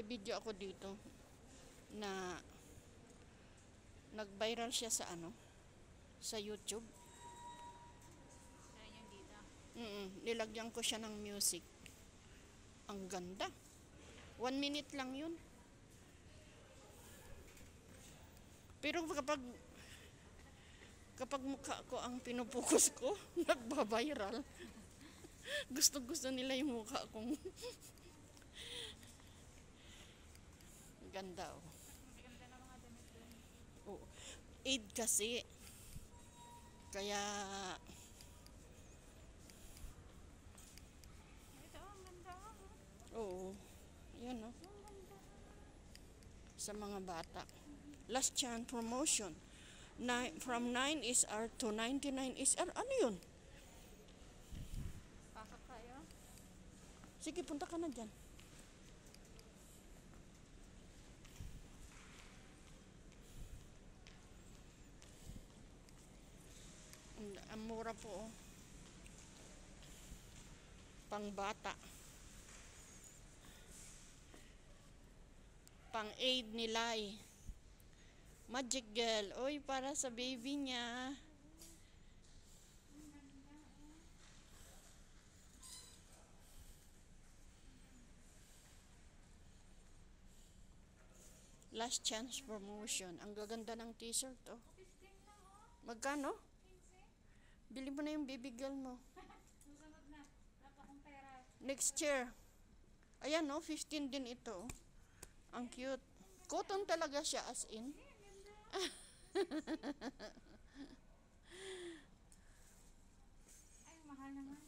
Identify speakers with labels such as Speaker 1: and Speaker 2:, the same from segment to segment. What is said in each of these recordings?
Speaker 1: may video ako dito na nag-viral siya sa sa YouTube.
Speaker 2: Yan yung dito.
Speaker 1: Nilagyan ko siya ng music. Ang ganda. 1 minute lang yun. Pero kapag mukha ko ang pinupokus ko, nagba-viral. Gusto nila yung mukha kong ganda, oh.
Speaker 2: Maganda na mga damit doon.
Speaker 1: Oo. Aid kasi. Kaya
Speaker 2: Ito, ang ganda.
Speaker 1: oo. Yan, oh.
Speaker 2: Ang ganda.
Speaker 1: Sa mga bata. Last chance promotion. From 9 SR to 99 SR. Ano yun?
Speaker 2: Pasok tayo.
Speaker 1: Sige, punta ka na dyan. Ang mura po, oh. Pang bata. Pang aid nila eh. Magic Girl. Oy, para sa baby niya. Last chance promotion. Ang gaganda ng t-shirt, oh.
Speaker 2: 15 lang, oh.
Speaker 1: Magkano?
Speaker 2: 15.
Speaker 1: Bili mo na yung baby girl mo.
Speaker 2: Susunod na. Wala pa akong pera.
Speaker 1: Next year. Ayan, no? 15 din ito, oh. Ang cute. Cotton talaga siya, as in.
Speaker 2: Ay, mahal naman.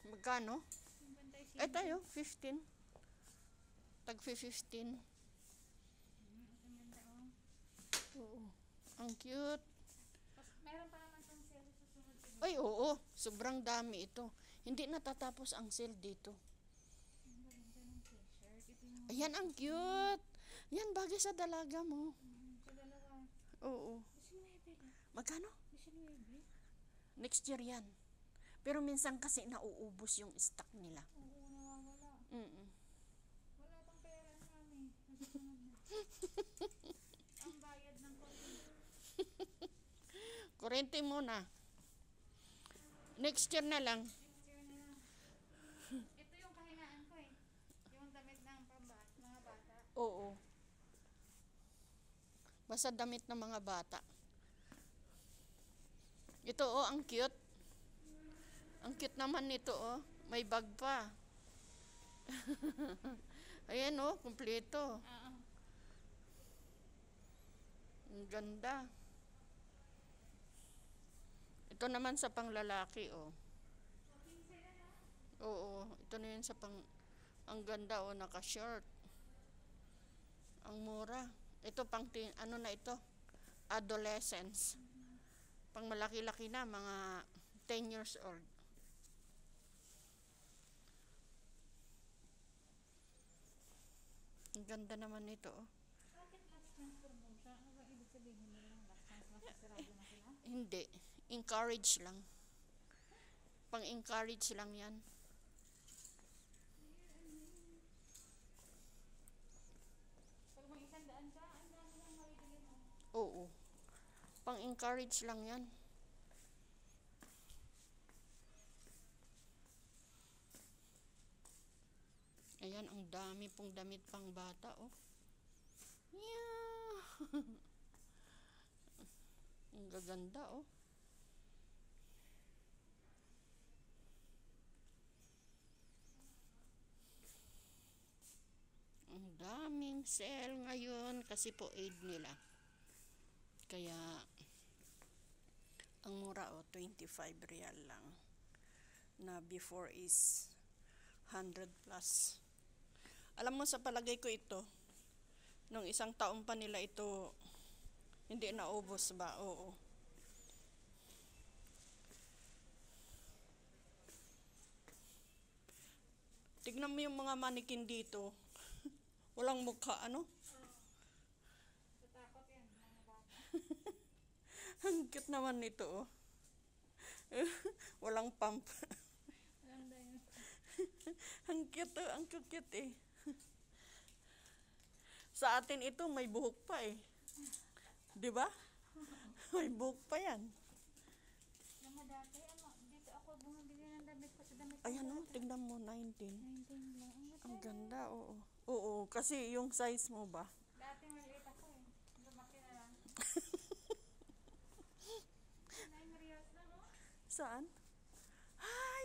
Speaker 1: Magkano?
Speaker 2: 55.
Speaker 1: Eh, tayo, 15. Tag 15.
Speaker 2: Ang ganda, oh.
Speaker 1: Oo. Ang cute.
Speaker 2: Tapos, meron pa naman itong sale sa susunod.
Speaker 1: Ay, oo. Sobrang dami ito. Hindi natatapos ang sale dito.
Speaker 2: Ang ganda ng t-shirt. Ito yung
Speaker 1: Ayan, ang cute. Yan, bagay sa dalaga mo.
Speaker 2: sa dalawa.
Speaker 1: Oo.
Speaker 2: 19 lang.
Speaker 1: Magkano?
Speaker 2: 19.
Speaker 1: Next year yan. Pero minsan kasi nauubos yung stock nila.
Speaker 2: Oo, nawawala. Wala pang pera namin. Nasusunod na. Ang bayad ng kuryente.
Speaker 1: Kurente muna. Next year na lang.
Speaker 2: Next year na lang. Ito yung kahinaan ko eh. Yung damit ng mga bata.
Speaker 1: Oo. Basta damit ng mga bata. Ito, oh, ang cute. Ang cute naman nito, oh. May bag pa. Ayan, oh, kumpleto.
Speaker 2: Oo.
Speaker 1: Ang ganda. Ito naman sa panglalaki, oh. Oo, ito na yun sa ang ganda, oh, naka-short. Ang mura. Ito ano na ito? Adolescence. Pang malaki-laki na, mga 10 years old. Ang ganda naman nito, oh.
Speaker 2: Bakit last chance promotion? Ano ba ibig sabihin nila ng last chance? Masasarado na sila?
Speaker 1: Hindi. Encourage lang. Pang-encourage lang yan.
Speaker 2: Pag may 100 ka, ang dami lang mabibili mo.
Speaker 1: Oo. Pang-encourage lang yan. Ayan, ang dami pong damit pang bata, oh. Yeah. Ang gaganda, oh. Ang daming sale ngayon kasi po aid nila. Kaya ang mura, oh, 25 real lang. Na before is 100 plus. Alam mo, sa palagay ko ito, nung isang taon pa nila ito, hindi naubos ba? Oo. Tignan mo yung mga manikin dito. Walang mukha, ano?
Speaker 2: Tatakot yan, mga bata.
Speaker 1: Ang cute naman nito, oh. Walang pump.
Speaker 2: Alam na yun.
Speaker 1: Ang cute, oh. Ang cute eh. Sa atin ito, may buhok pa eh. Di ba? May buhok pa yan.
Speaker 2: Alam mo dati, dito ako bumibili ng damit ko sa damit ko.
Speaker 1: Ayan o, tignan mo, 19.
Speaker 2: 19 lang.
Speaker 1: Ang ganda, oo. Oo, kasi yung size mo ba?
Speaker 2: Dati maliit ako eh. Lumaki na lang. Nay Marias na no?
Speaker 1: Saan? Ay,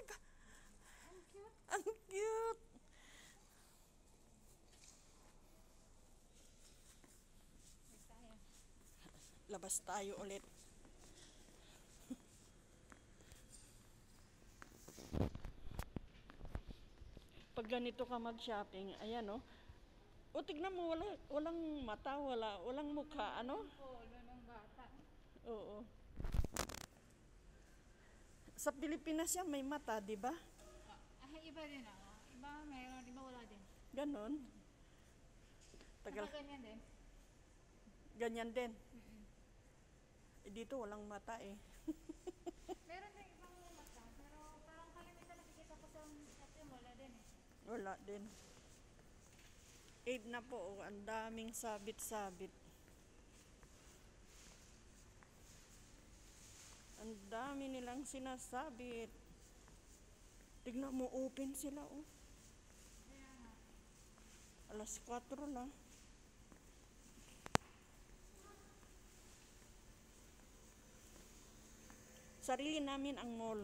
Speaker 2: Ang cute.
Speaker 1: ang cute.
Speaker 2: Wait tayo.
Speaker 1: Labas tayo ulit. Pag ganito ka mag-shopping, ayan o. O, tignan mo, walang mata, walang mukha, ano?
Speaker 2: Polo ng bata.
Speaker 1: Oo. Sa Pilipinas yan, may mata, di ba?
Speaker 2: Iba din ako. Iba mayroon, iba wala din.
Speaker 1: Ganon. Tagal,
Speaker 2: Saka ganyan din.
Speaker 1: ganyan din. Eh, dito walang mata eh.
Speaker 2: Meron din ibang mata, pero parang kalimitan nakikita ko sa atin, wala din eh.
Speaker 1: Wala din. 8 na po, oh, ang daming sabit-sabit. Ang dami nilang sinasabit. Tignan mo, open sila, oh. Alas 4 na. Sarili namin ang mall.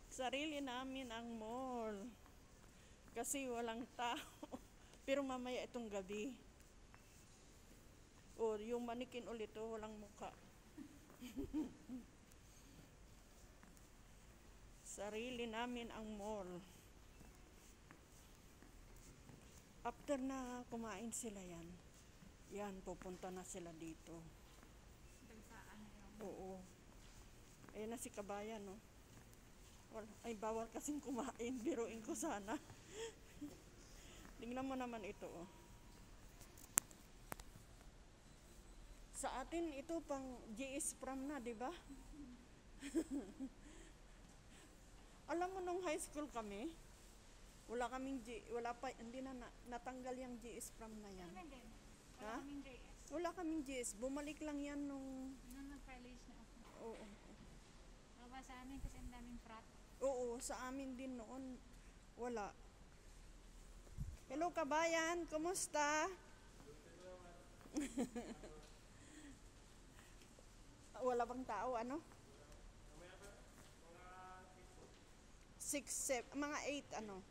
Speaker 1: Sarili namin ang mall. Kasi walang tao. Pero mamaya itong gabi. O, yung manikin ulit, oh, walang muka. Sarili namin ang mall. After na kumain sila yan, pupunta na sila dito.
Speaker 2: Dagsaan na yun.
Speaker 1: Oo. Ayun na si Kabayan, no? Ay, bawal kasing kumain. Biruin ko sana. Tingnan mo naman ito, oh. Sa atin, ito pang GS prom na, di ba? Alam mo, nung high school kami, hindi na natanggal yung GS prom na yan.
Speaker 2: Meron din.
Speaker 1: Ha?
Speaker 2: Wala kaming JS.
Speaker 1: Wala kaming GS. Bumalik lang yan nung...
Speaker 2: Nung nag-college na ako.
Speaker 1: Oo.
Speaker 2: Baba sa amin kasi ang daming frat.
Speaker 1: Oo, sa amin din noon. Wala. Hello, Kabayan. Kumusta? Wala bang tao, ano? 6, 7, mga 8, ano?